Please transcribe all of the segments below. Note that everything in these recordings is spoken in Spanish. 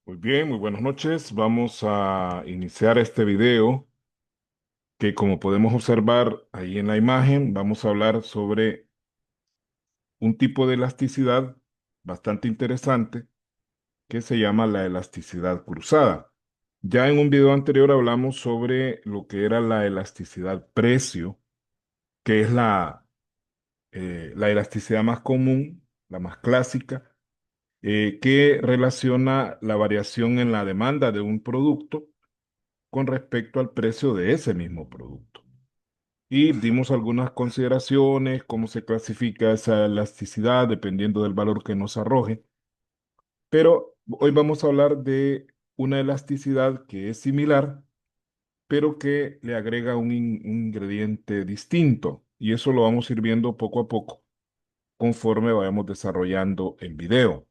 Muy bien, muy buenas noches. Vamos a iniciar este video que, como podemos observar ahí en la imagen, vamos a hablar sobre un tipo de elasticidad bastante interesante que se llama la elasticidad cruzada. Ya en un video anterior hablamos sobre lo que era la elasticidad precio, que es la elasticidad más común, la más clásica, que relaciona la variación en la demanda de un producto con respecto al precio de ese mismo producto. Y dimos algunas consideraciones, cómo se clasifica esa elasticidad dependiendo del valor que nos arroje. Pero hoy vamos a hablar de una elasticidad que es similar, pero que le agrega un ingrediente distinto. Y eso lo vamos a ir viendo poco a poco conforme vayamos desarrollando el video.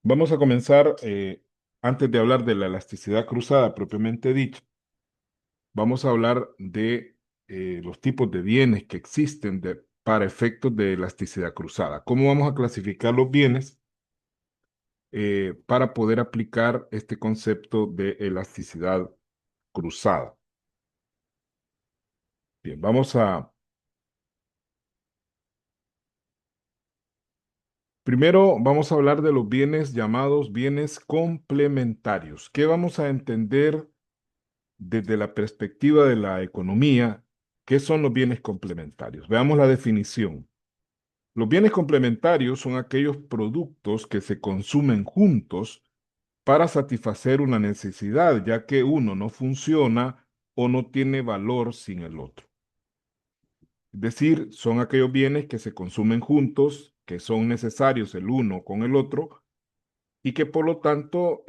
Vamos a comenzar, antes de hablar de la elasticidad cruzada propiamente dicha. Vamos a hablar de los tipos de bienes que existen para efectos de elasticidad cruzada. ¿Cómo vamos a clasificar los bienes para poder aplicar este concepto de elasticidad cruzada? Bien, primero vamos a hablar de los bienes llamados bienes complementarios. ¿Qué vamos a entender desde la perspectiva de la economía? ¿Qué son los bienes complementarios? Veamos la definición. Los bienes complementarios son aquellos productos que se consumen juntos para satisfacer una necesidad, ya que uno no funciona o no tiene valor sin el otro. Es decir, son aquellos bienes que se consumen juntos, que son necesarios el uno con el otro y que por lo tanto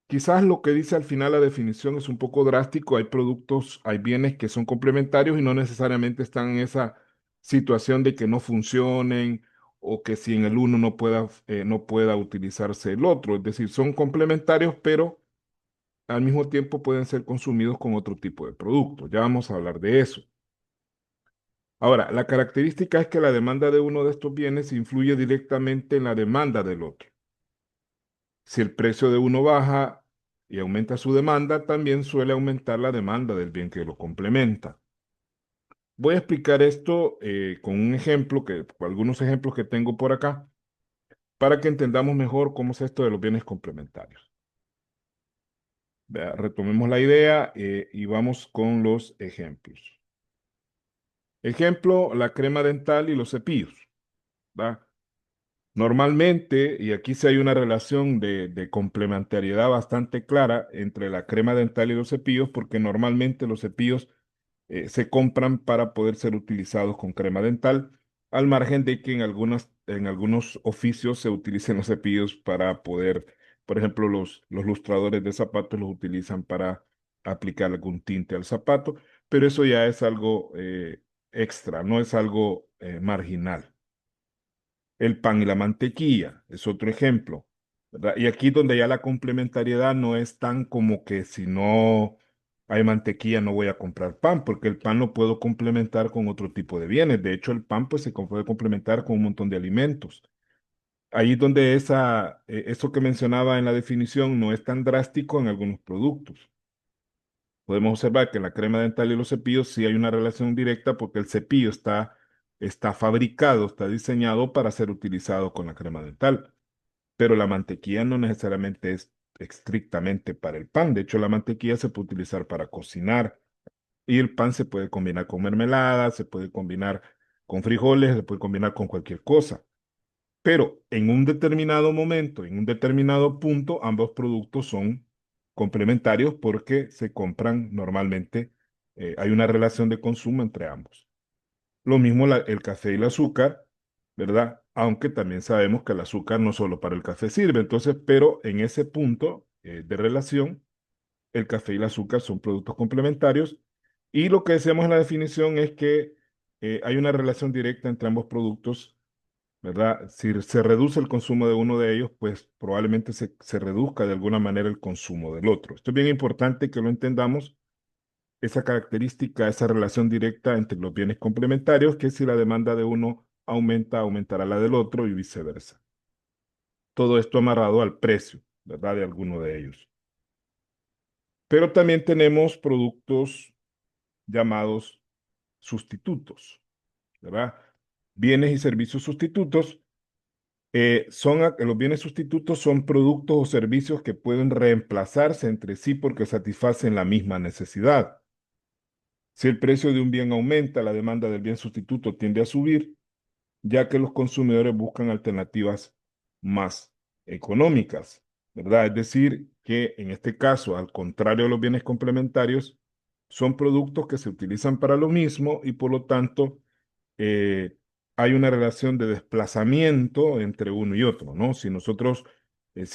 quizás lo que dice al final la definición es un poco drástico. Hay productos, hay bienes que son complementarios y no necesariamente están en esa situación de que no funcionen o que si en el uno no pueda utilizarse el otro. Es decir, son complementarios, pero al mismo tiempo pueden ser consumidos con otro tipo de producto. Ya vamos a hablar de eso. Ahora, la característica es que la demanda de uno de estos bienes influye directamente en la demanda del otro. Si el precio de uno baja y aumenta su demanda, también suele aumentar la demanda del bien que lo complementa. Voy a explicar esto con un ejemplo, con algunos ejemplos que tengo por acá, para que entendamos mejor cómo es esto de los bienes complementarios. Vea, retomemos la idea y vamos con los ejemplos. Ejemplo, la crema dental y los cepillos. ¿Va? Normalmente, y aquí sí hay una relación de complementariedad bastante clara entre la crema dental y los cepillos, porque normalmente los cepillos se compran para poder ser utilizados con crema dental, al margen de que en algunos oficios se utilicen los cepillos para poder, por ejemplo, los lustradores de zapatos los utilizan para aplicar algún tinte al zapato, pero eso ya es algo extra, no es algo marginal. El pan y la mantequilla es otro ejemplo, ¿verdad? Y aquí donde ya la complementariedad no es tan como que si no hay mantequilla no voy a comprar pan, porque el pan lo puedo complementar con otro tipo de bienes. De hecho, el pan pues puede complementar con un montón de alimentos. Ahí es donde eso que mencionaba en la definición no es tan drástico en algunos productos. Podemos observar que en la crema dental y los cepillos sí hay una relación directa porque el cepillo está fabricado, está diseñado para ser utilizado con la crema dental, pero la mantequilla no necesariamente es estrictamente para el pan. De hecho, la mantequilla se puede utilizar para cocinar y el pan se puede combinar con mermelada, se puede combinar con frijoles, se puede combinar con cualquier cosa. Pero en un determinado momento, en un determinado punto, ambos productos son complementarios porque se compran normalmente, hay una relación de consumo entre ambos. Lo mismo el café y el azúcar, ¿verdad? Aunque también sabemos que el azúcar no solo para el café sirve. Entonces, pero en ese punto de relación, el café y el azúcar son productos complementarios. Y lo que decíamos en la definición es que hay una relación directa entre ambos productos, ¿verdad? Si se reduce el consumo de uno de ellos, pues probablemente se reduzca de alguna manera el consumo del otro. Esto es bien importante que lo entendamos, esa característica, esa relación directa entre los bienes complementarios, que si la demanda de uno aumenta, aumentará la del otro y viceversa. Todo esto amarrado al precio, ¿verdad? De alguno de ellos. Pero también tenemos productos llamados sustitutos, ¿verdad? Bienes y servicios sustitutos los bienes sustitutos son productos o servicios que pueden reemplazarse entre sí porque satisfacen la misma necesidad. Si el precio de un bien aumenta, la demanda del bien sustituto tiende a subir, ya que los consumidores buscan alternativas más económicas, ¿verdad? Es decir, que en este caso, al contrario de los bienes complementarios, son productos que se utilizan para lo mismo y por lo tanto eh, hay una relación de desplazamiento entre uno y otro, ¿no? Si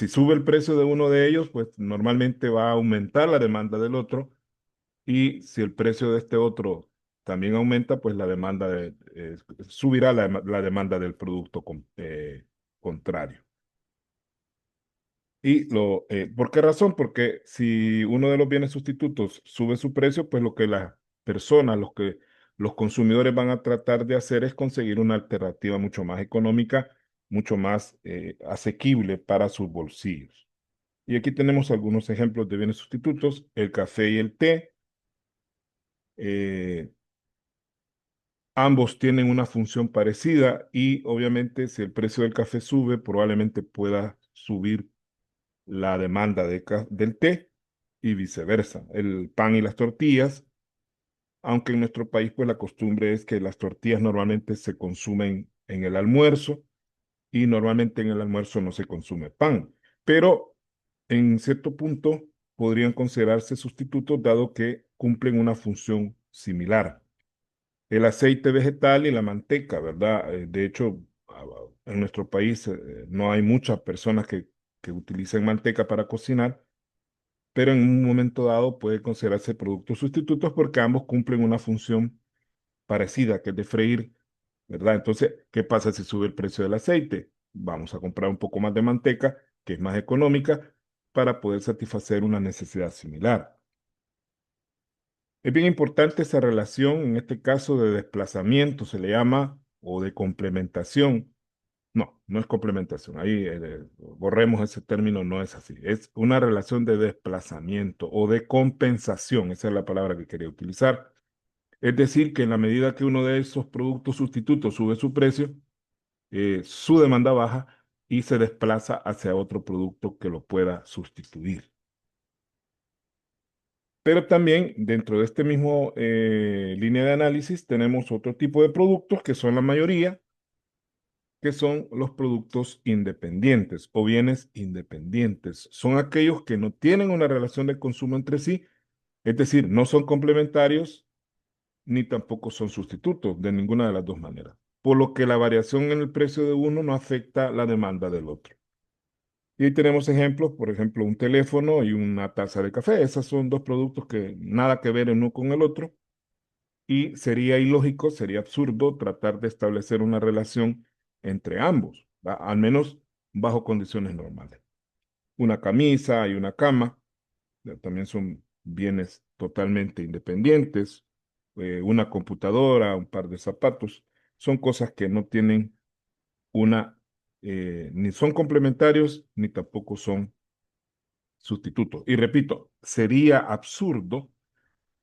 sube el precio de uno de ellos, pues normalmente va a aumentar la demanda del otro y si el precio de este otro también aumenta, pues subirá la demanda del producto contrario. ¿Por qué razón? Porque si uno de los bienes sustitutos sube su precio, pues lo que las personas, los consumidores van a tratar de hacer es conseguir una alternativa mucho más económica, mucho más asequible para sus bolsillos. Y aquí tenemos algunos ejemplos de bienes sustitutos, el café y el té. eh, Ambos tienen una función parecida y obviamente si el precio del café sube, probablemente pueda subir la demanda del té y viceversa. El pan y las tortillas, aunque en nuestro país pues la costumbre es que las tortillas normalmente se consumen en el almuerzo y normalmente en el almuerzo no se consume pan, pero en cierto punto podrían considerarse sustitutos dado que cumplen una función similar. El aceite vegetal y la manteca, ¿verdad? De hecho, en nuestro país no hay muchas personas que utilicen manteca para cocinar, pero en un momento dado puede considerarse productos sustitutos porque ambos cumplen una función parecida, que es de freír, ¿verdad? Entonces, ¿qué pasa si sube el precio del aceite? Vamos a comprar un poco más de manteca, que es más económica, para poder satisfacer una necesidad similar. Es bien importante esa relación, en este caso de desplazamiento, se le llama, o de complementación. No, no es complementación. Ahí borremos ese término, no es así. Es una relación de desplazamiento o de compensación. Esa es la palabra que quería utilizar. Es decir, que en la medida que uno de esos productos sustitutos sube su precio, su demanda baja y se desplaza hacia otro producto que lo pueda sustituir. Pero también dentro de este mismo línea de análisis tenemos otro tipo de productos que son la mayoría, que son los productos independientes o bienes independientes. Son aquellos que no tienen una relación de consumo entre sí, es decir, no son complementarios ni tampoco son sustitutos de ninguna de las dos maneras, por lo que la variación en el precio de uno no afecta la demanda del otro. Y ahí tenemos ejemplos, por ejemplo, un teléfono y una taza de café. Esos son dos productos que nada que ver uno con el otro y sería ilógico, sería absurdo tratar de establecer una relación entre ambos, ¿va? Al menos bajo condiciones normales. Una camisa y una cama también son bienes totalmente independientes. Una computadora, un par de zapatos, son cosas que no tienen ni son complementarios ni tampoco son sustitutos. Y repito, sería absurdo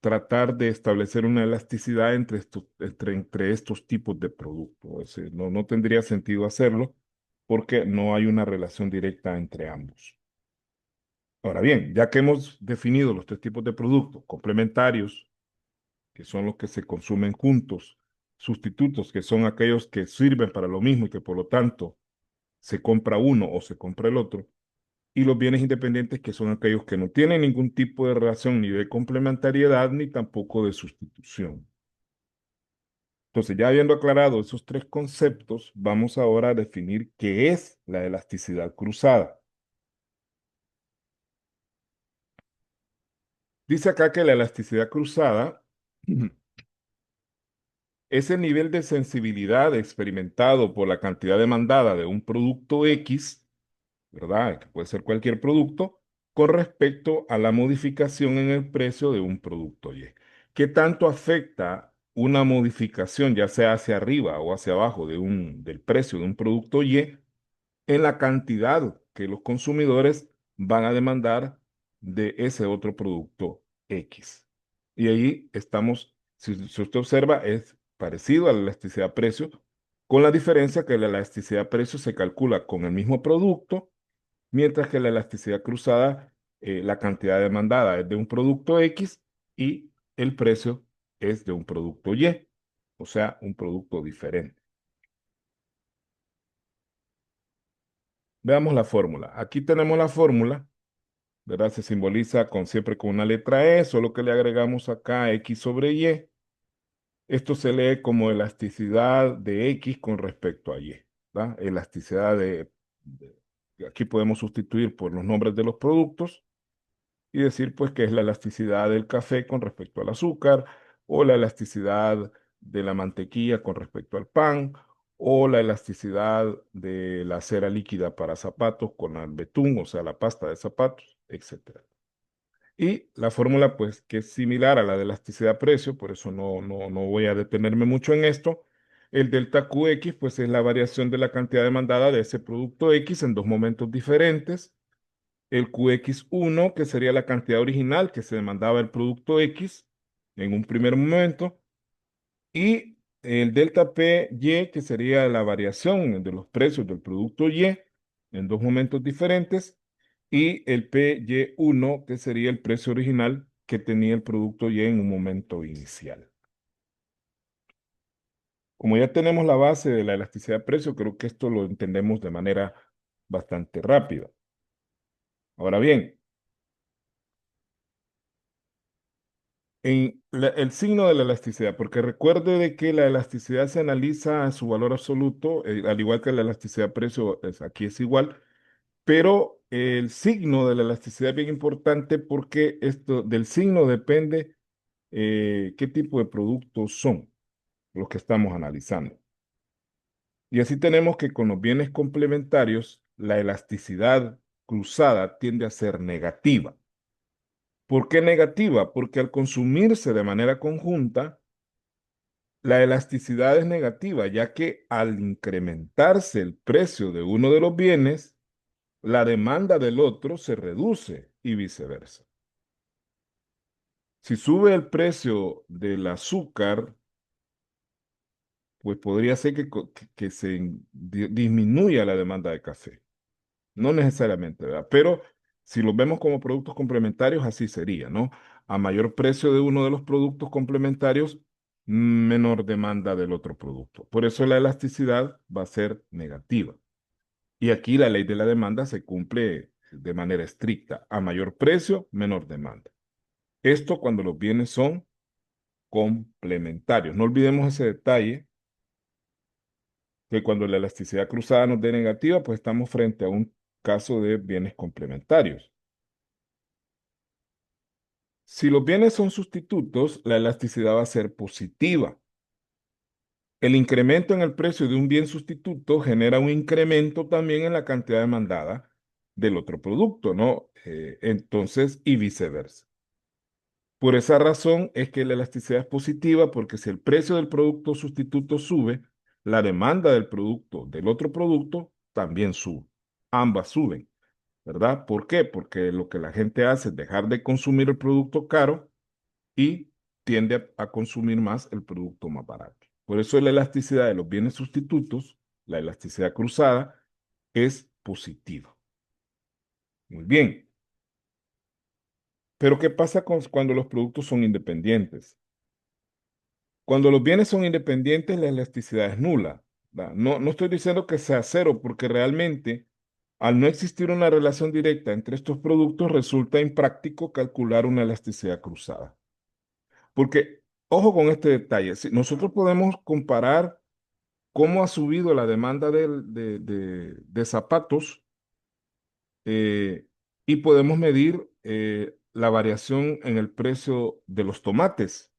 tratar de establecer una elasticidad entre estos tipos de productos. Es decir, no tendría sentido hacerlo porque no hay una relación directa entre ambos. Ahora bien, ya que hemos definido los tres tipos de productos, complementarios, que son los que se consumen juntos, sustitutos, que son aquellos que sirven para lo mismo y que por lo tanto se compra uno o se compra el otro, y los bienes independientes, que son aquellos que no tienen ningún tipo de relación ni de complementariedad ni tampoco de sustitución. Entonces, ya habiendo aclarado esos tres conceptos, vamos ahora a definir qué es la elasticidad cruzada. Dice acá que la elasticidad cruzada es el nivel de sensibilidad experimentado por la cantidad demandada de un producto X, ¿verdad? Que puede ser cualquier producto, con respecto a la modificación en el precio de un producto Y. ¿Qué tanto afecta una modificación, ya sea hacia arriba o hacia abajo del precio de un producto Y, en la cantidad que los consumidores van a demandar de ese otro producto X. Y ahí estamos, si usted observa, es parecido a la elasticidad precio, con la diferencia que la elasticidad precio se calcula con el mismo producto, mientras que la elasticidad cruzada, la cantidad demandada es de un producto X y el precio es de un producto Y, o sea, un producto diferente. Veamos la fórmula. Aquí tenemos la fórmula, ¿verdad? Se simboliza siempre con una letra E, solo que le agregamos acá X sobre Y. Esto se lee como elasticidad de X con respecto a Y, ¿verdad? Elasticidad aquí podemos sustituir por los nombres de los productos y decir pues que es la elasticidad del café con respecto al azúcar, o la elasticidad de la mantequilla con respecto al pan, o la elasticidad de la cera líquida para zapatos con el betún, o sea, la pasta de zapatos, etcétera. Y la fórmula, pues, que es similar a la de elasticidad-precio, por eso no voy a detenerme mucho en esto. El delta QX, pues, es la variación de la cantidad demandada de ese producto X en dos momentos diferentes. El QX1, que sería la cantidad original que se demandaba el producto X en un primer momento. Y el delta PY, que sería la variación de los precios del producto Y en dos momentos diferentes, y el PY1, que sería el precio original que tenía el producto Y en un momento inicial. Como ya tenemos la base de la elasticidad de precio, creo que esto lo entendemos de manera bastante rápida. Ahora bien, el signo de la elasticidad, porque recuerde de que la elasticidad se analiza a su valor absoluto, al igual que la elasticidad de precio, aquí es igual, pero el signo de la elasticidad es bien importante porque del signo depende qué tipo de productos son los que estamos analizando. Y así tenemos que con los bienes complementarios, la elasticidad cruzada tiende a ser negativa. ¿Por qué negativa? Porque al consumirse de manera conjunta, la elasticidad es negativa, ya que al incrementarse el precio de uno de los bienes, la demanda del otro se reduce y viceversa. Si sube el precio del azúcar, pues podría ser que se disminuya la demanda de café. No necesariamente, ¿verdad? Pero si los vemos como productos complementarios, así sería, ¿no? A mayor precio de uno de los productos complementarios, menor demanda del otro producto. Por eso la elasticidad va a ser negativa. Y aquí la ley de la demanda se cumple de manera estricta. A mayor precio, menor demanda. Esto cuando los bienes son complementarios. No olvidemos ese detalle, que cuando la elasticidad cruzada nos dé negativa, pues estamos frente a un caso de bienes complementarios. Si los bienes son sustitutos, la elasticidad va a ser positiva. El incremento en el precio de un bien sustituto genera un incremento también en la cantidad demandada del otro producto, ¿no? Entonces, y viceversa. Por esa razón es que la elasticidad es positiva, porque si el precio del producto sustituto sube, la demanda del producto del otro producto también sube. Ambas suben, ¿verdad? ¿Por qué? Porque lo que la gente hace es dejar de consumir el producto caro y tiende a consumir más el producto más barato. Por eso la elasticidad de los bienes sustitutos, la elasticidad cruzada, es positiva. Muy bien. Pero ¿qué pasa cuando los productos son independientes? Cuando los bienes son independientes, la elasticidad es nula. ¿Va? No estoy diciendo que sea cero, porque realmente, al no existir una relación directa entre estos productos, resulta impráctico calcular una elasticidad cruzada. Porque, ojo con este detalle, si nosotros podemos comparar cómo ha subido la demanda de zapatos, eh, y podemos medir la variación en el precio de los tomates.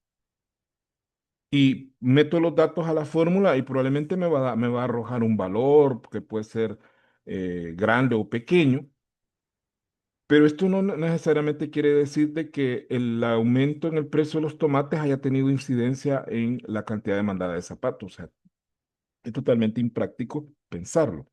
Y meto los datos a la fórmula y probablemente me va a arrojar un valor que puede ser grande o pequeño, pero esto no necesariamente quiere decir de que el aumento en el precio de los tomates haya tenido incidencia en la cantidad demandada de zapatos. O sea, es totalmente impráctico pensarlo.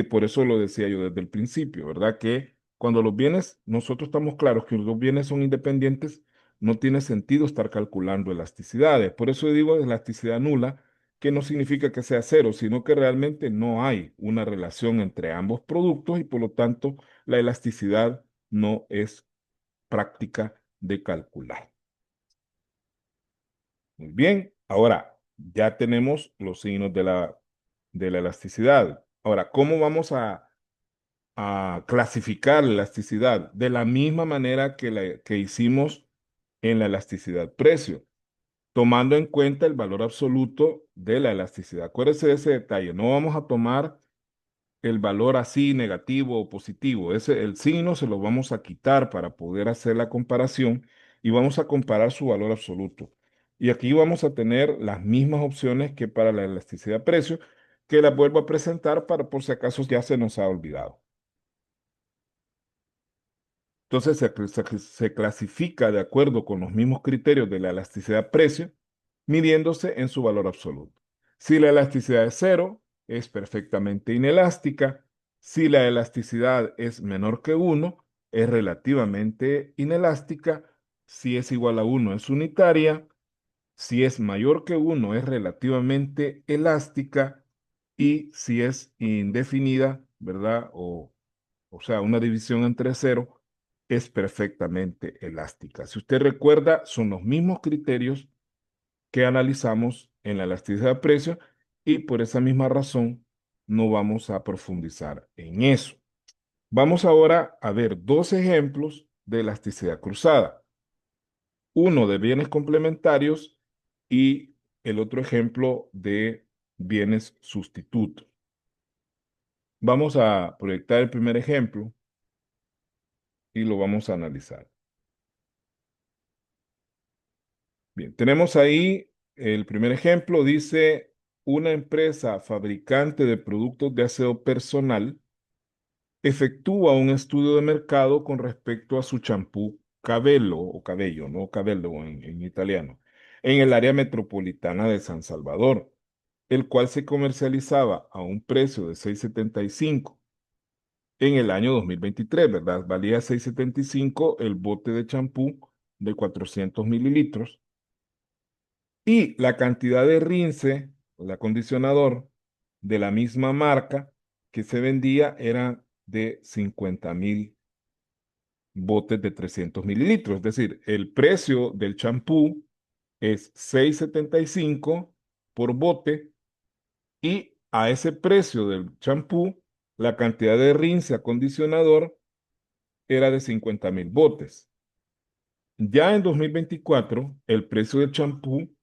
por eso lo decía yo desde el principio, ¿verdad? Que cuando los bienes, nosotros estamos claros que los bienes son independientes, no tiene sentido estar calculando elasticidades. Por eso digo elasticidad nula, que no significa que sea cero, sino que realmente no hay una relación entre ambos productos y por lo tanto la elasticidad no es práctica de calcular. Muy bien, ahora ya tenemos los signos de la elasticidad. Ahora, ¿cómo vamos a clasificar la elasticidad? De la misma manera que hicimos en la elasticidad precio, tomando en cuenta el valor absoluto de la elasticidad. Acuérdese de ese detalle, no vamos a tomar el valor así negativo o positivo. El signo se lo vamos a quitar para poder hacer la comparación y vamos a comparar su valor absoluto. Y aquí vamos a tener las mismas opciones que para la elasticidad precio, que las vuelvo a presentar para por si acaso ya se nos ha olvidado. Entonces se clasifica de acuerdo con los mismos criterios de la elasticidad precio, midiéndose en su valor absoluto. Si la elasticidad es cero, es perfectamente inelástica. Si la elasticidad es menor que uno, es relativamente inelástica. Si es igual a uno, es unitaria. Si es mayor que uno, es relativamente elástica. Y si es indefinida, ¿verdad? O sea, una división entre cero, es perfectamente elástica. Si usted recuerda, son los mismos criterios que analizamos en la elasticidad de precio y por esa misma razón no vamos a profundizar en eso. Vamos ahora a ver dos ejemplos de elasticidad cruzada. Uno de bienes complementarios y el otro ejemplo de bienes sustitutos. Vamos a proyectar el primer ejemplo y lo vamos a analizar. Bien, tenemos ahí el primer ejemplo, dice una empresa fabricante de productos de aseo personal efectúa un estudio de mercado con respecto a su champú Cabello o Cabello, ¿no? Cabello en italiano, en el área metropolitana de San Salvador, el cual se comercializaba a un precio de 6.75 en el año 2023, ¿verdad? Valía 6.75 el bote de champú de 400 mililitros y la cantidad de rince, el acondicionador de la misma marca que se vendía era de 50.000 botes de 300 mililitros. Es decir, el precio del champú es 6.75 por bote y a ese precio del champú, la cantidad de rince acondicionador era de 50.000 botes. Ya en 2024, el precio del champú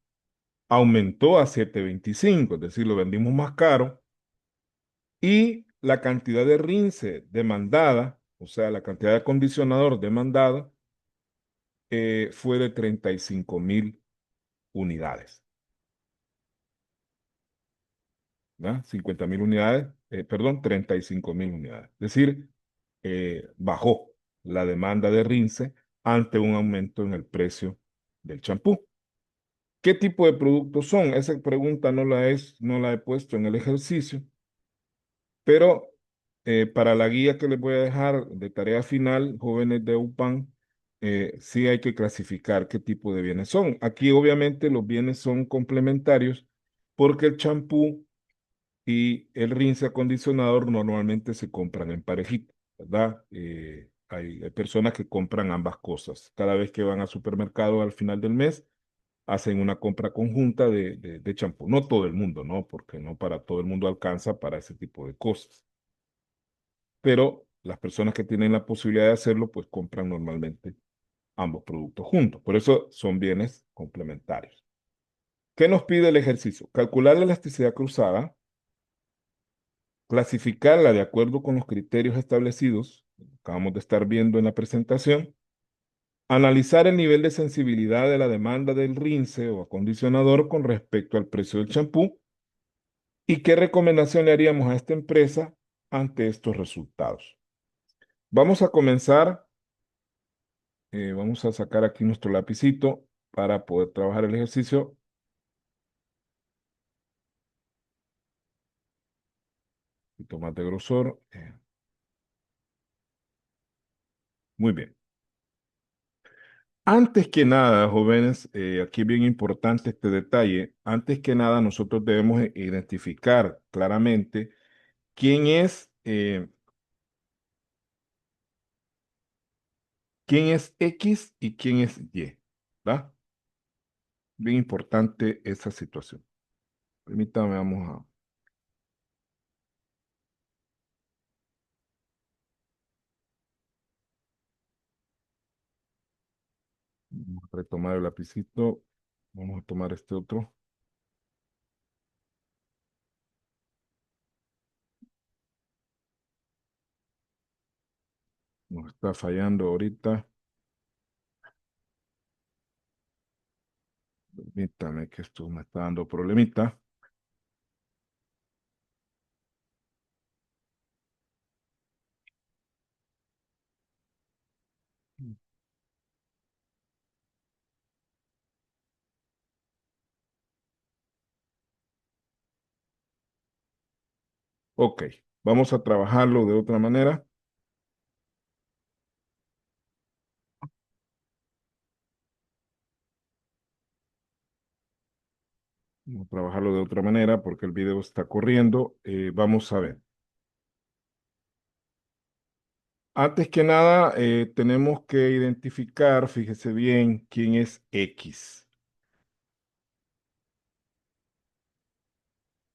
aumentó a 7.25, es decir, lo vendimos más caro y la cantidad de rince demandada, o sea, la cantidad de acondicionador demandada, fue de 35.000 unidades, ¿verdad? 50.000 unidades, perdón, 35.000 unidades. Es decir, bajó la demanda de rince ante un aumento en el precio del champú. ¿Qué tipo de productos son? Esa pregunta no la he puesto en el ejercicio, pero para la guía que les voy a dejar de tarea final, jóvenes de UPAN, sí hay que clasificar qué tipo de bienes son. Aquí obviamente los bienes son complementarios porque el champú y el rinse acondicionador normalmente se compran en parejita, ¿verdad? Hay personas que compran ambas cosas. Cada vez que van al supermercado al final del mes, hacen una compra conjunta de champú. No todo el mundo, ¿no? Porque no para todo el mundo alcanza para ese tipo de cosas. Pero las personas que tienen la posibilidad de hacerlo, pues compran normalmente ambos productos juntos. Por eso son bienes complementarios. ¿Qué nos pide el ejercicio? Calcular la elasticidad cruzada, clasificarla de acuerdo con los criterios establecidos, acabamos de estar viendo en la presentación, analizar el nivel de sensibilidad de la demanda del rince o acondicionador con respecto al precio del champú y qué recomendación le haríamos a esta empresa ante estos resultados. Vamos a comenzar, vamos a sacar aquí nuestro lapicito para poder trabajar el ejercicio. poquito más de grosor. Muy bien. Antes que nada, jóvenes, aquí es bien importante este detalle. Antes que nada, nosotros debemos identificar claramente quién es X y quién es Y, ¿verdad? Bien importante esa situación. Permítame, vamos a retomar el lapicito. Vamos a tomar este otro. Nos está fallando ahorita. Permítame que esto me está dando problemita. Ok, vamos a trabajarlo de otra manera. Vamos a trabajarlo de otra manera porque el video está corriendo. Vamos a ver. Antes que nada, tenemos que identificar, fíjese bien, quién es X.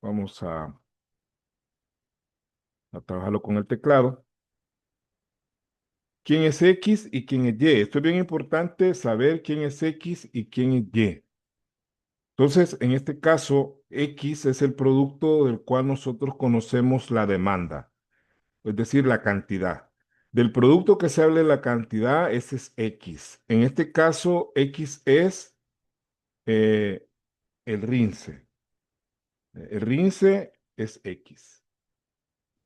Vamos a trabajarlo con el teclado. ¿Quién es X y quién es Y? Esto es bien importante saber quién es X y quién es Y. Entonces, en este caso, X es el producto del cual nosotros conocemos la demanda, es decir, la cantidad. Del producto que se hable la cantidad, ese es X. En este caso, X es eh, el rince. El rince es X.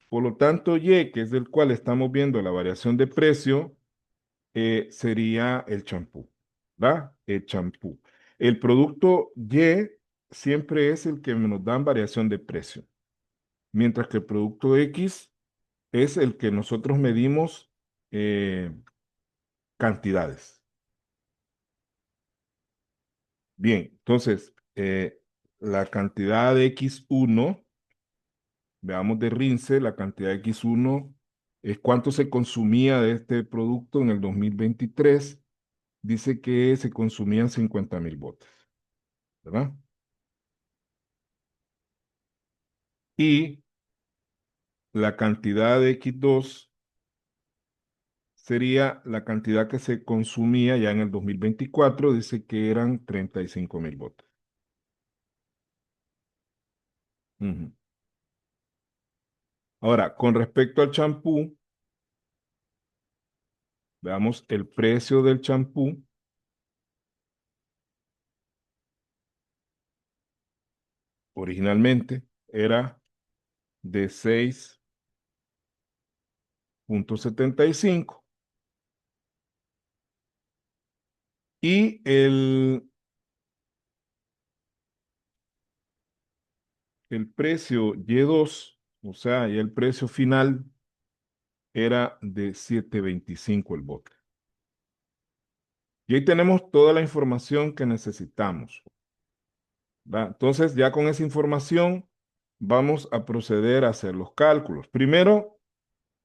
Por lo tanto, Y, que es del cual estamos viendo la variación de precio, sería el champú, ¿verdad? El champú. El producto Y siempre es el que nos da variación de precio, mientras que el producto X es el que nosotros medimos cantidades. Bien, entonces, la cantidad de X1, veamos de Rince, la cantidad de X1 es cuánto se consumía de este producto en el 2023. Dice que se consumían 50,000 botes, ¿verdad? Y la cantidad de X2 sería la cantidad que se consumía ya en el 2024, dice que eran 35,000 botes. Ujú. Ahora, con respecto al champú, veamos el precio del champú. Originalmente era de 6,75 y el precio Y2, o sea, ya el precio final era de 7,25 el bote. Y ahí tenemos toda la información que necesitamos, ¿va? Entonces, ya con esa información, vamos a proceder a hacer los cálculos. Primero,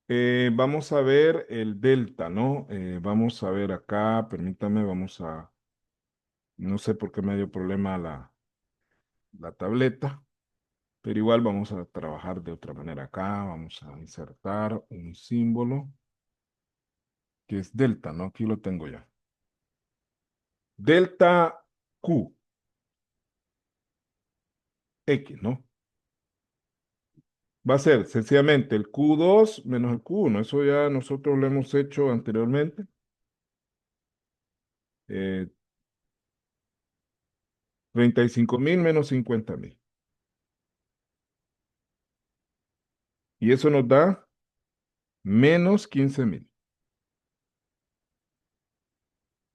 vamos a ver el delta, ¿no? Vamos a ver acá, permítame, no sé por qué me dio problema la tableta, pero igual vamos a trabajar de otra manera acá. Vamos a insertar un símbolo que es delta, ¿no? Aquí lo tengo ya. Delta Q, X, ¿no? Va a ser sencillamente el Q2 menos el Q1. Eso ya nosotros lo hemos hecho anteriormente. 35,000 menos 50,000. Y eso nos da menos 15,000,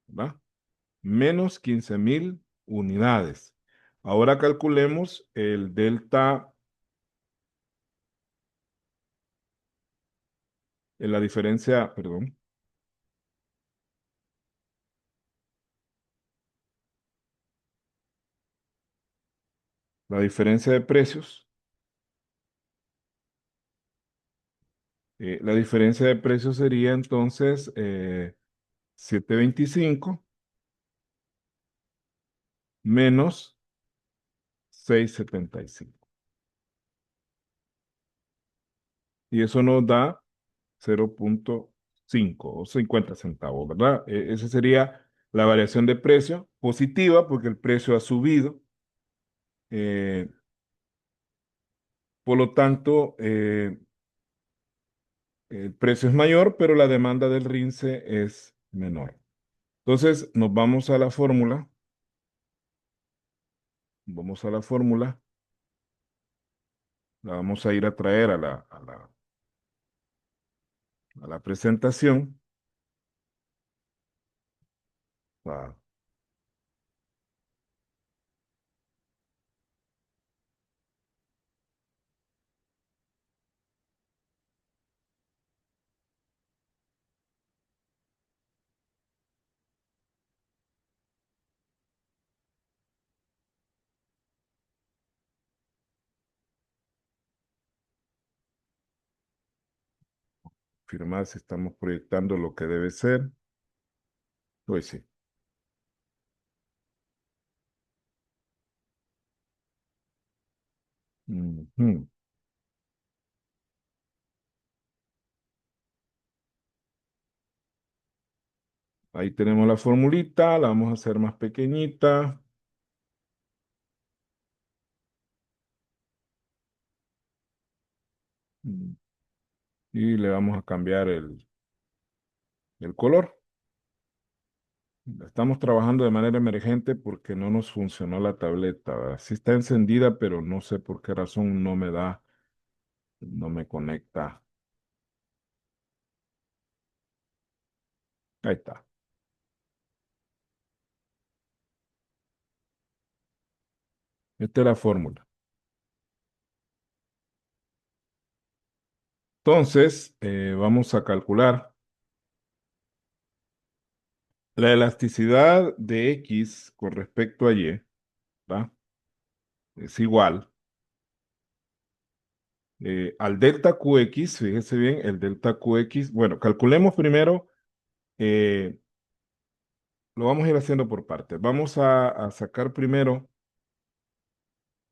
¿va? Menos 15,000 unidades. Ahora calculemos el delta La diferencia, perdón, la diferencia de precios, la diferencia de precios sería entonces 7.25 menos 6.75. Y eso nos da 0.5 o 50 centavos, ¿verdad? Esa sería la variación de precio positiva porque el precio ha subido. eh, por lo tanto, el precio es mayor, pero la demanda del RINCE es menor. Entonces, nos vamos a la fórmula, la vamos a ir a traer a la presentación. A firmar si estamos proyectando lo que debe ser. Pues sí. Ujú. Ahí tenemos la formulita, la vamos a hacer más pequeñita. Mm, Y le vamos a cambiar el color. Estamos trabajando de manera emergente porque no nos funcionó la tableta, ¿verdad? Sí está encendida, pero no sé por qué razón no me da, no me conecta. Ahí está. Esta es la fórmula. Entonces, vamos a calcular la elasticidad de X con respecto a Y, ¿va? Es igual al delta QX, fíjese bien, el delta QX, bueno, calculemos primero, eh, lo vamos a ir haciendo por partes. Vamos a sacar primero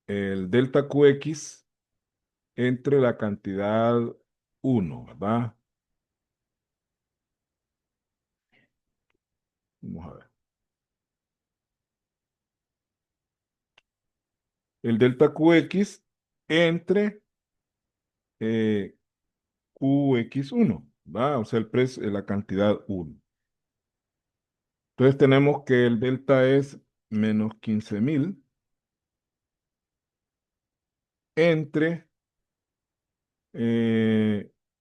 el delta QX entre la cantidad uno, ¿verdad? Vamos a ver. El delta QX entre eh, QX1, ¿verdad? O sea, el precio, la cantidad uno. Entonces tenemos que el delta es menos 15.000 entre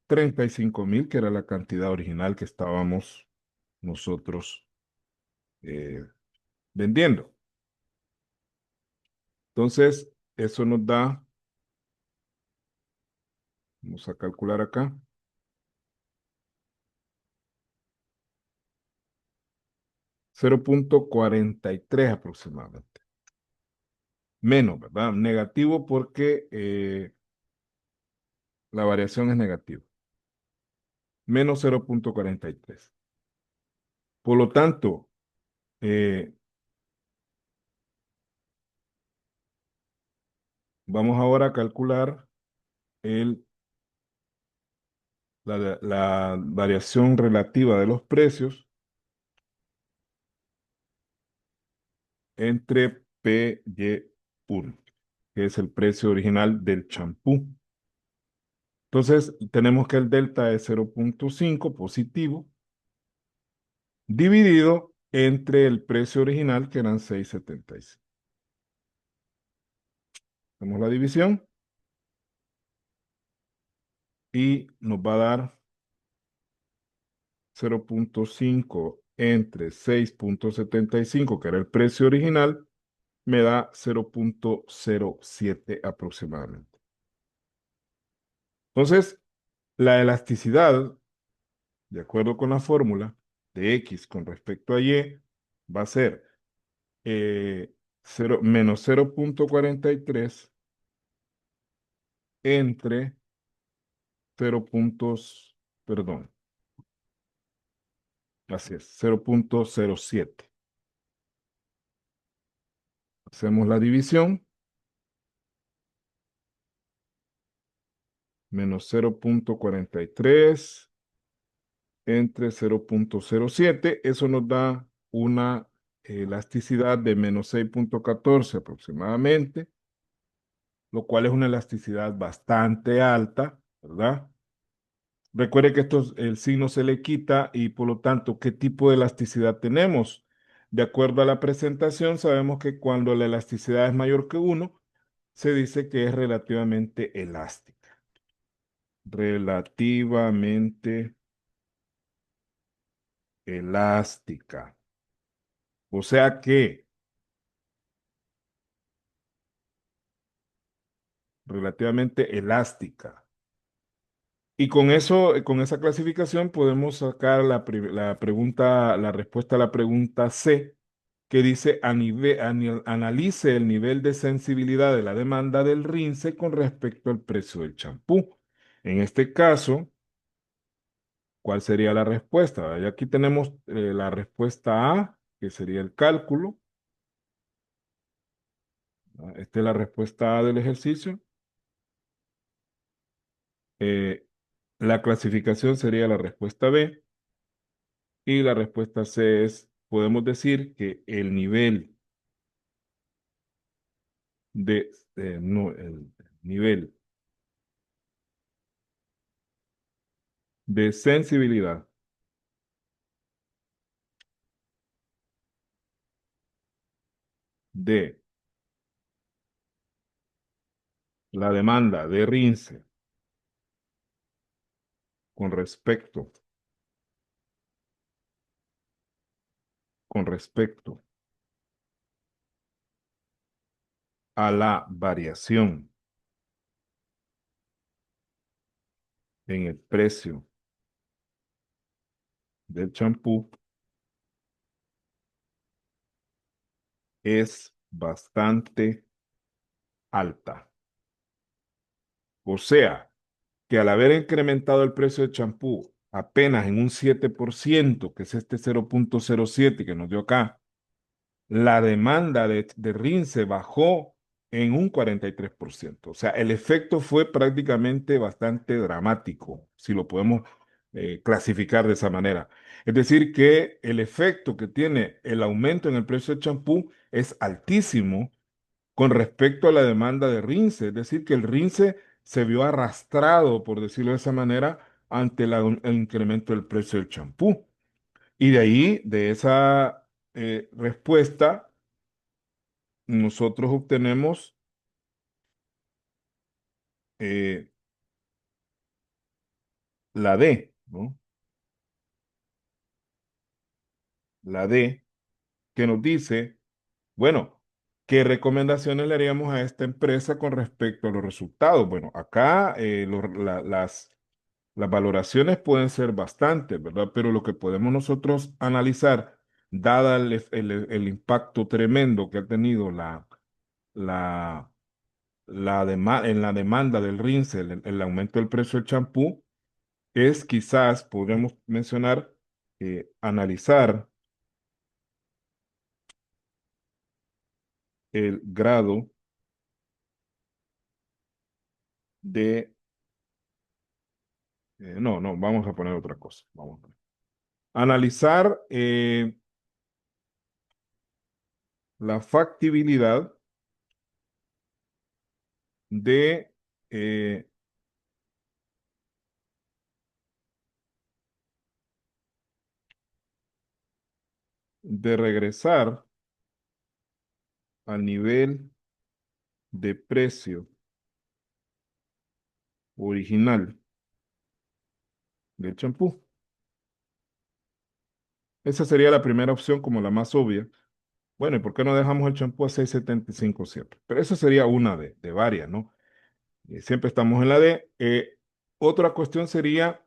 35.000, que era la cantidad original que estábamos nosotros eh, vendiendo. Entonces, eso nos da, vamos a calcular acá, 0.43 aproximadamente. Menos, ¿verdad? Negativo porque la variación es negativa. Menos 0.43. Por lo tanto, eh, vamos ahora a calcular el, la variación relativa de los precios entre P y 1, que es el precio original del champú. Entonces, tenemos que el delta es 0.5 positivo, dividido entre el precio original, que eran 6.75. Hacemos la división y nos va a dar 0.5 entre 6.75, que era el precio original, me da 0.07 aproximadamente. Entonces, la elasticidad de acuerdo con la fórmula de X con respecto a Y, va a ser eh, menos 0,43 entre 0 puntos, perdón, así es, 0,07. Hacemos la división, menos 0,43 entre 0,07. Eso nos da una elasticidad de menos 6,14 aproximadamente, lo cual es una elasticidad bastante alta, ¿verdad? Recuerde que esto, el signo se le quita y por lo tanto, ¿qué tipo de elasticidad tenemos? De acuerdo a la presentación, sabemos que cuando la elasticidad es mayor que uno, se dice que es relativamente elástica. Relativamente elástica. O sea que relativamente elástica. Y con eso, con esa clasificación podemos sacar la pregunta, la respuesta a la pregunta C, que dice analice el nivel de sensibilidad de la demanda del rince con respecto al precio del champú. En este caso, ¿cuál sería la respuesta? Y aquí tenemos la respuesta A, que sería el cálculo. Esta es la respuesta A del ejercicio. Eh, la clasificación sería la respuesta B. Y la respuesta C es, podemos decir que el nivel no, el nivel de sensibilidad de la demanda de Rinse con respecto, con respecto a la variación en el precio del champú es bastante alta. O sea, que al haber incrementado el precio del champú apenas en un 7%, que es este 0,07 que nos dio acá, la demanda de Rinse bajó en un 43%. O sea, el efecto fue prácticamente bastante dramático, si lo podemos clasificar de esa manera. Es decir, que el efecto que tiene el aumento en el precio del champú es altísimo con respecto a la demanda de Rinse. Es decir, que el Rinse se vio arrastrado, por decirlo de esa manera, ante el incremento del precio del champú. Y de ahí, de esa respuesta, nosotros obtenemos eh, la D, ¿no? La D, que nos dice, bueno, ¿qué recomendaciones le haríamos a esta empresa con respecto a los resultados? Bueno, acá las valoraciones pueden ser bastantes, ¿verdad? Pero lo que podemos nosotros analizar, dada el impacto tremendo que ha tenido la, en la demanda del rinse, el aumento del precio del champú, es quizás, podríamos mencionar, analizar el grado de, no, vamos a poner otra cosa. Vamos a poner. Analizar la factibilidad de, eh, de regresar al nivel de precio original del champú. Esa sería la primera opción como la más obvia. Bueno, ¿y por qué no dejamos el champú a 6,75 siempre? Pero esa sería una de varias, ¿no? Siempre estamos en la D. Otra cuestión sería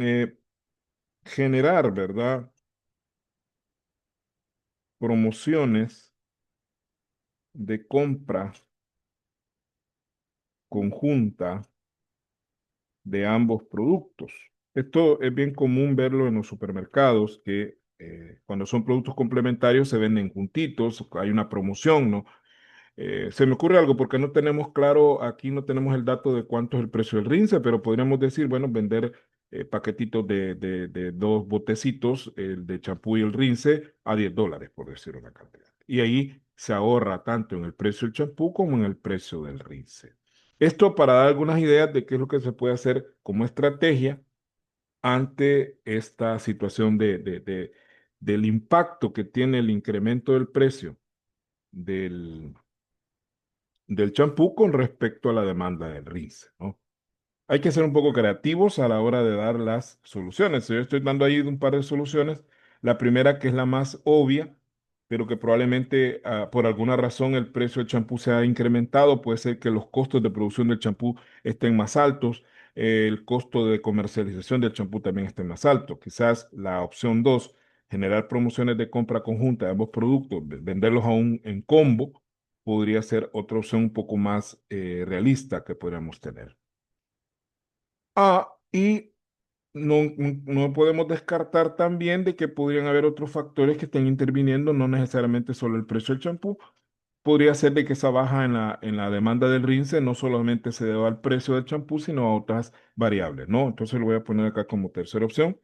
eh, generar, ¿verdad? Promociones de compra conjunta de ambos productos. Esto es bien común verlo en los supermercados, que cuando son productos complementarios se venden juntitos, hay una promoción, ¿no? Se me ocurre algo porque no tenemos claro, aquí no tenemos el dato de cuánto es el precio del rince, pero podríamos decir, bueno, vender paquetitos de dos botecitos, el de champú y el rince, a $10, por decir una cantidad. Y ahí se ahorra tanto en el precio del champú como en el precio del rince. Esto para dar algunas ideas de qué es lo que se puede hacer como estrategia ante esta situación del impacto que tiene el incremento del precio del del champú con respecto a la demanda del rinse, ¿no? Hay que ser un poco creativos a la hora de dar las soluciones. Yo estoy dando ahí un par de soluciones. La primera, que es la más obvia, pero que probablemente por alguna razón el precio del champú se ha incrementado. Puede ser que los costos de producción del champú estén más altos, el costo de comercialización del champú también esté más alto. Quizás la opción 2, generar promociones de compra conjunta de ambos productos, venderlos aún en combo, podría ser otra opción un poco más realista que podríamos tener. Y no podemos descartar también de que podrían haber otros factores que estén interviniendo, no necesariamente solo el precio del champú. Podría ser de que esa baja en la demanda del rince no solamente se deba al precio del champú, sino a otras variables, ¿no? Entonces lo voy a poner acá como tercera opción.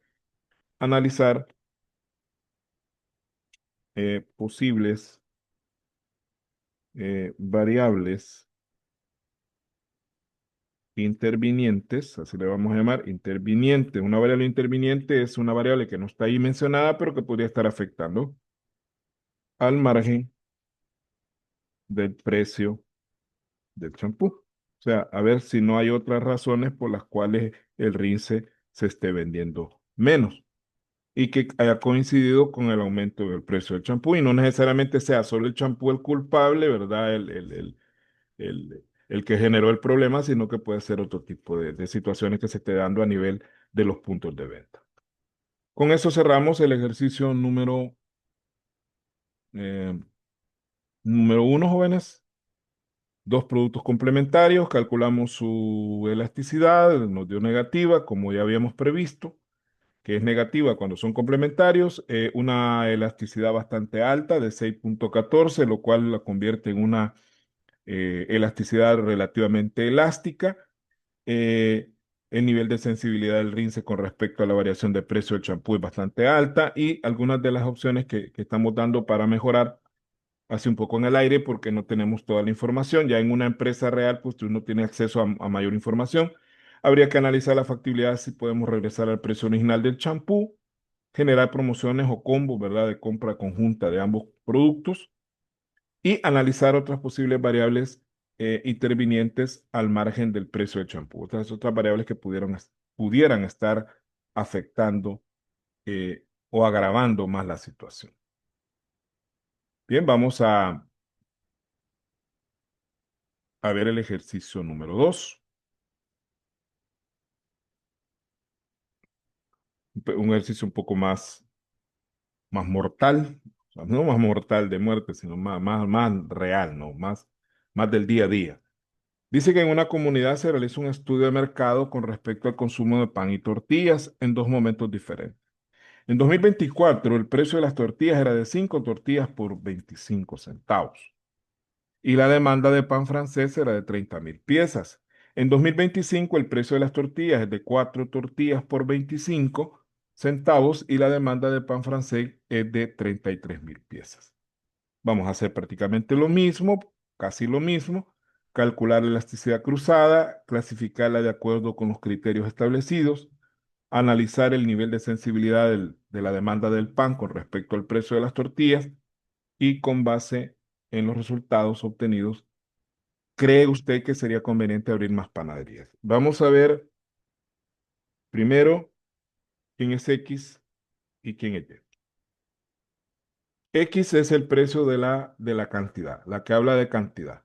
Analizar posibles variables intervinientes, así le vamos a llamar, interviniente. Una variable interviniente es una variable que no está ahí mencionada, pero que podría estar afectando al margen del precio del champú. O sea, a ver si no hay otras razones por las cuales el rince se esté vendiendo menos y que haya coincidido con el aumento del precio del champú y no necesariamente sea solo el champú el culpable, ¿verdad? El que generó el problema, sino que puede ser otro tipo de situaciones que se esté dando a nivel de los puntos de venta. Con eso cerramos el ejercicio eh, número uno, jóvenes. Dos productos complementarios, calculamos su elasticidad, nos dio negativa, como ya habíamos previsto, que es negativa cuando son complementarios, una elasticidad bastante alta de 6,14, lo cual la convierte en una elasticidad relativamente elástica. Eh, el nivel de sensibilidad del rince con respecto a la variación de precio del champú es bastante alta y algunas de las opciones que estamos dando para mejorar hace un poco en el aire porque no tenemos toda la información. Ya en una empresa real, pues uno tiene acceso a mayor información. Habría que analizar la factibilidad si podemos regresar al precio original del champú, generar promociones o combos, ¿verdad? De compra conjunta de ambos productos y analizar otras posibles variables intervinientes al margen del precio del champú. Otras variables que pudieran estar afectando o agravando más la situación. Bien, vamos a ver el ejercicio número 2. Un ejercicio un poco más mortal, o sea, no más mortal de muerte, sino más real, ¿no? Más del día a día. Dice que en una comunidad se realiza un estudio de mercado con respecto al consumo de pan y tortillas en dos momentos diferentes. En 2024, el precio de las tortillas era de 5 tortillas por 25 centavos y la demanda de pan francés era de 30.000 piezas. En 2025, el precio de las tortillas es de 4 tortillas por 25 centavos y la demanda de pan francés es de 33.000 piezas. Vamos a hacer prácticamente lo mismo, casi lo mismo, calcular la elasticidad cruzada, clasificarla de acuerdo con los criterios establecidos, analizar el nivel de sensibilidad de la demanda del pan con respecto al precio de las tortillas y con base en los resultados obtenidos, ¿cree usted que sería conveniente abrir más panaderías? Vamos a ver primero quién es X y quién es Y. X es el precio de la cantidad, la que habla de cantidad.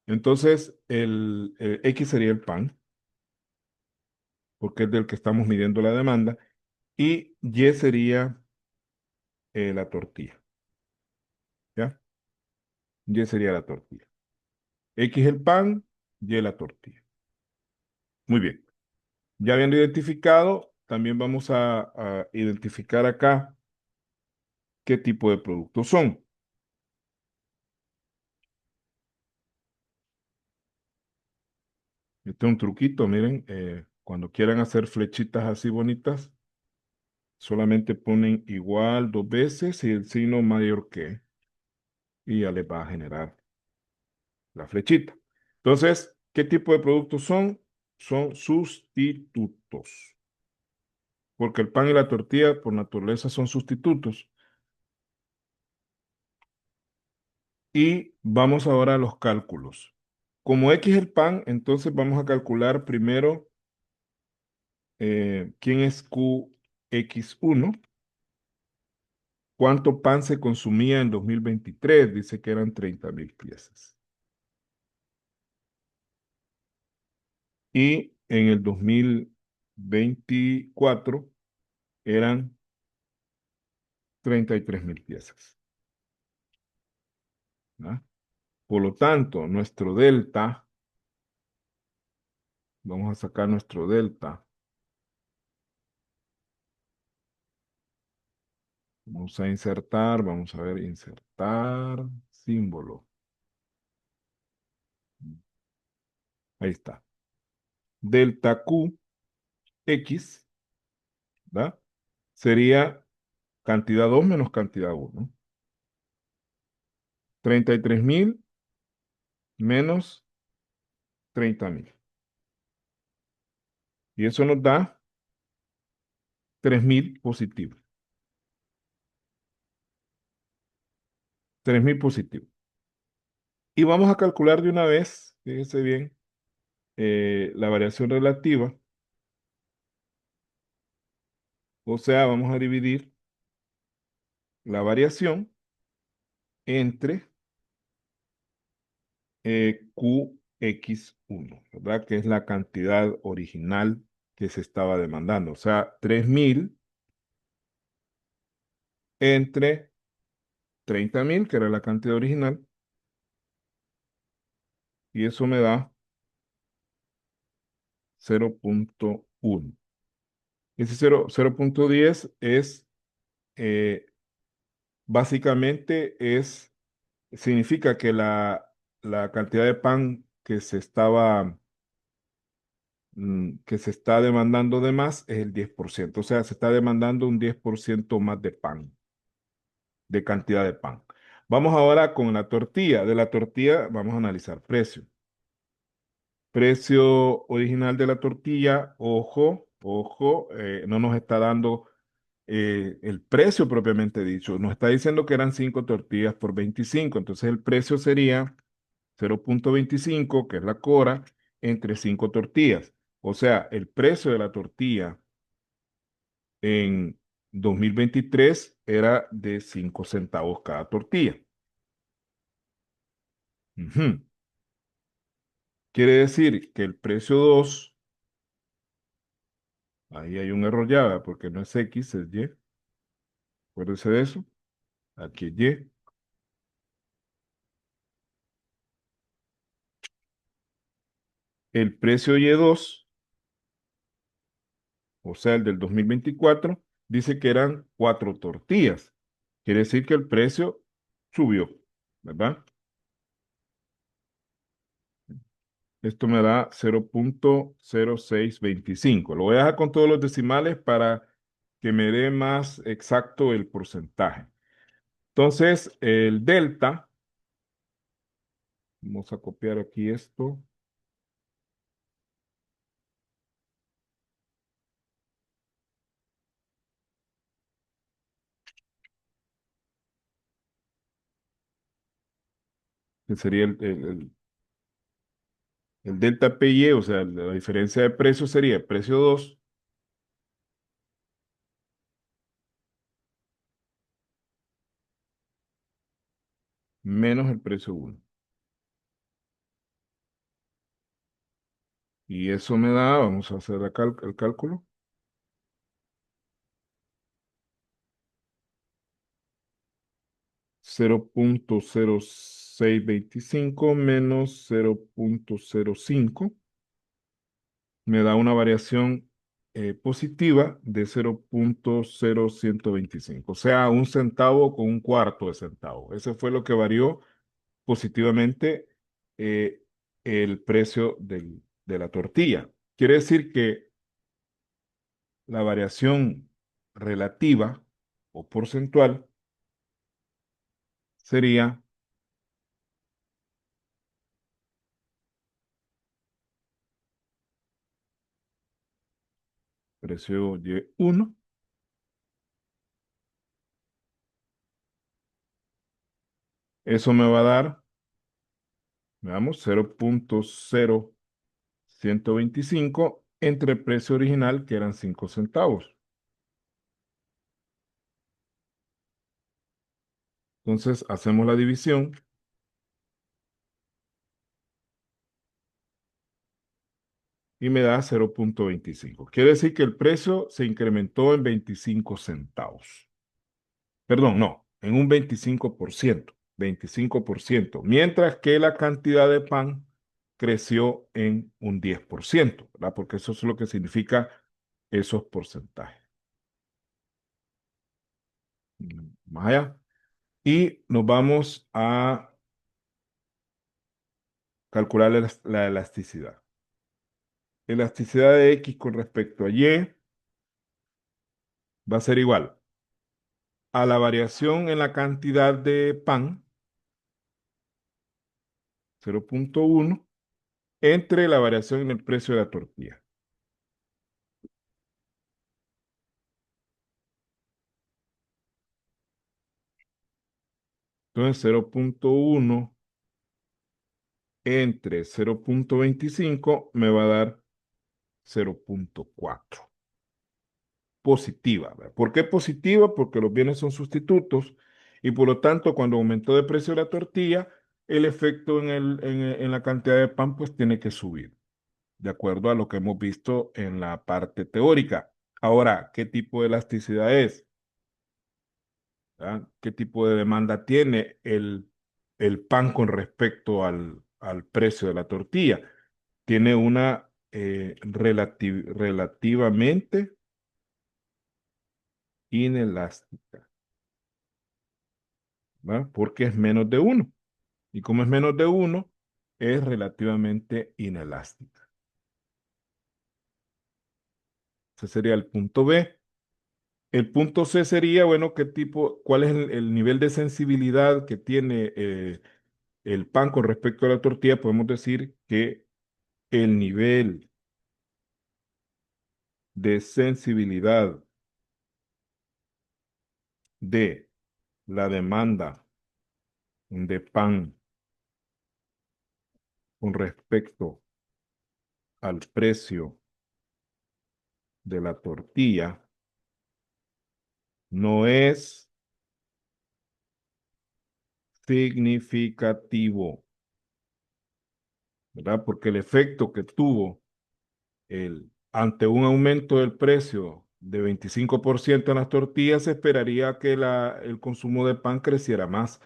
Entonces, el X sería el pan. porque es del que estamos midiendo la demanda, y Y sería la tortilla, ¿ya? Y sería la tortilla. X el pan, Y la tortilla. Muy bien. Ya habiendo identificado, también vamos a identificar acá qué tipo de productos son. Este es un truquito, miren, cuando quieran hacer flechitas así bonitas, solamente ponen igual dos veces y el signo mayor que, y ya les va a generar la flechita. Entonces, ¿qué tipo de productos son? Son sustitutos, porque el pan y la tortilla por naturaleza son sustitutos. Y vamos ahora a los cálculos. Como X es el pan, entonces vamos a calcular primero quién es QX1, cuánto pan se consumía en 2023, dice que eran 30.000 piezas. Y en el 2024 eran 33.000 piezas. ¿Ah? Por lo tanto, nuestro delta, vamos a sacar nuestro delta. Vamos a insertar, vamos a ver, insertar símbolo. Ahí está. Delta Q X, ¿verdad? Sería cantidad 2 menos cantidad 1. 33.000 menos 30.000. Y eso nos da 3.000 positivo. 3.000 positivo. Y vamos a calcular de una vez, fíjese bien, la variación relativa. O sea, vamos a dividir la variación entre QX1, ¿verdad? Que es la cantidad original que se estaba demandando. O sea, 3.000 entre 30.000, que era la cantidad original, y eso me da 0.1. Ese 0.10 es, eh, básicamente significa que la cantidad de pan que se está demandando de más es el 10%. O sea, se está demandando un 10% más de pan, de cantidad de pan. Vamos ahora con la tortilla. De la tortilla vamos a analizar precio. Precio original de la tortilla, ojo, ojo, no nos está dando el precio propiamente dicho. Nos está diciendo que eran 5 tortillas por 25. Entonces el precio sería 0.25, que es la cora, entre 5 tortillas. O sea, el precio de la tortilla en 2023 era de 5 centavos cada tortilla. Ujú. Quiere decir que el precio 2, ahí hay un error ya, ¿verdad? Porque no es X, es Y. Acuérdense de eso. Aquí es Y. El precio Y2, o sea, el del 2024, dice que eran 4 tortillas. Quiere decir que el precio subió, ¿verdad? Esto me da 0.0625. Lo voy a dejar con todos los decimales para que me dé más exacto el porcentaje. Entonces, el delta, vamos a copiar aquí esto, que sería el delta PY, o sea, la diferencia de precio sería el precio 2 menos el precio 1. Y eso me da, vamos a hacer el cálculo, 0,0625 menos 0,05 me da una variación positiva de 0,0125, o sea, un centavo con un cuarto de centavo. Ese fue lo que varió positivamente eh, el precio de la tortilla. Quiere decir que la variación relativa o porcentual sería precio Y1. Eso me va a dar, veamos, 0,0125 entre el precio original, que eran 5 centavos. Entonces, hacemos la división y me da 0,25. Quiere decir que el precio se incrementó en 25 centavos. Perdón, no, en un 25%, mientras que la cantidad de pan creció en un 10%, ¿verdad? Porque eso es lo que significa esos porcentajes. Más allá. Y nos vamos a calcular la elasticidad. Elasticidad de X con respecto a Y va a ser igual a la variación en la cantidad de pan, 0,1, entre la variación en el precio de la tortilla. Entonces, 0,1 entre 0,25 me va a dar 0,4. Positiva, ¿verdad? ¿Por qué positiva? Porque los bienes son sustitutos y por lo tanto cuando aumentó de precio la tortilla, el efecto en la cantidad de pan pues tiene que subir, de acuerdo a lo que hemos visto en la parte teórica. Ahora, ¿qué tipo de elasticidad es? ¿Ah? ¿Qué tipo de demanda tiene el pan con respecto al precio de la tortilla? Tiene una relativamente inelástica, ¿va? Porque es menos de uno. Y como es menos de uno, es relativamente inelástica. Ese sería el punto B. El punto C sería, bueno, cuál es el nivel de sensibilidad que tiene el pan con respecto a la tortilla. Podemos decir que el nivel de sensibilidad de la demanda de pan con respecto al precio de la tortilla no es significativo, ¿verdad? Porque el efecto que tuvo ante un aumento del precio de 25% en las tortillas, se esperaría que el consumo de pan creciera más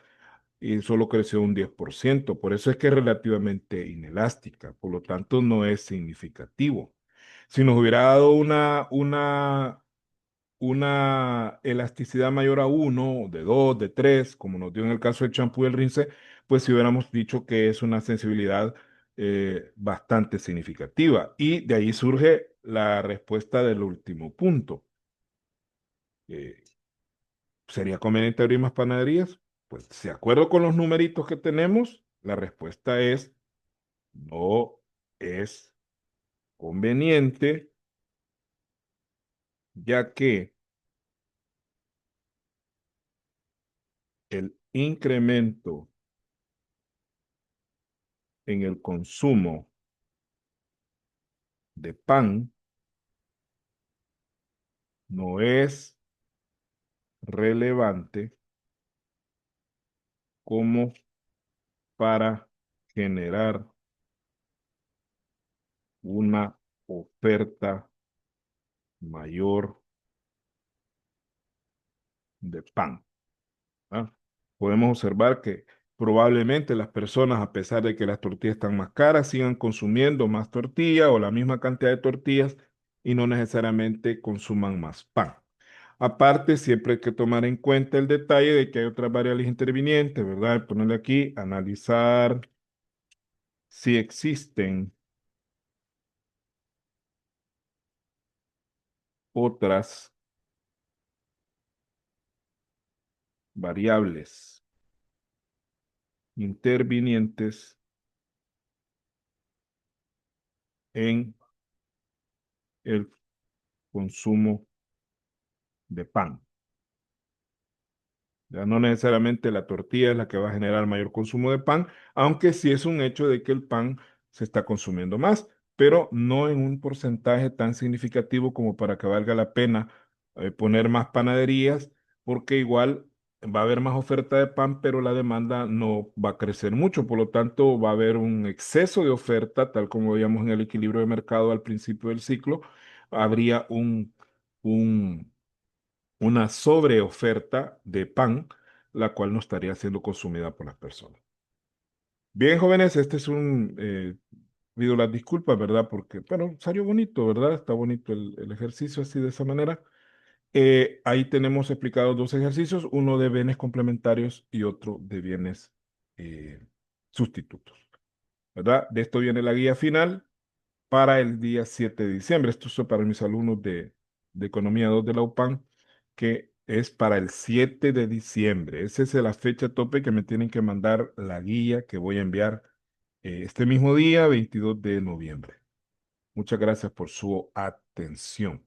y solo creció un 10%. Por eso es que es relativamente inelástica, por lo tanto no es significativo. Si nos hubiera dado una elasticidad mayor a uno, de 2, de 3, como nos dio en el caso del champú y el rinse, pues si hubiéramos dicho que es una sensibilidad bastante significativa. Y de ahí surge la respuesta del último punto. Eh, ¿Sería conveniente abrir más panaderías? Pues de acuerdo con los numeritos que tenemos, la respuesta es no es conveniente, ya que el incremento en el consumo de pan no es relevante como para generar una oferta mayor de pan. ¿Ah? Podemos observar que probablemente las personas, a pesar de que las tortillas están más caras, sigan consumiendo más tortilla o la misma cantidad de tortillas y no necesariamente consuman más pan. Aparte, siempre hay que tomar en cuenta el detalle de que hay otras variables intervinientes, ¿verdad? Ponerle aquí, analizar si existen otras variables intervinientes en el consumo de pan. Ya no necesariamente la tortilla es la que va a generar mayor consumo de pan, aunque sí es un hecho de que el pan se está consumiendo más, pero no en un porcentaje tan significativo como para que valga la pena poner más panaderías, porque igual va a haber más oferta de pan, pero la demanda no va a crecer mucho, por lo tanto va a haber un exceso de oferta, tal como veíamos en el equilibrio de mercado al principio del ciclo, habría un una sobreoferta de pan, la cual no estaría siendo consumida por las personas. Bien, jóvenes, este es pido las disculpas, ¿verdad? Porque, bueno, salió bonito, ¿verdad? Está bonito el ejercicio así de esa manera. Ahí tenemos explicados dos ejercicios, uno de bienes complementarios y otro de bienes eh, sustitutos, ¿verdad? De esto viene la guía final para el día 7 de diciembre. Esto es para mis alumnos de Economía 2 de la UPAN, que es para el 7 de diciembre. Esa es la fecha tope que me tienen que mandar la guía que voy a enviar este mismo día, 22 de noviembre. Muchas gracias por su atención.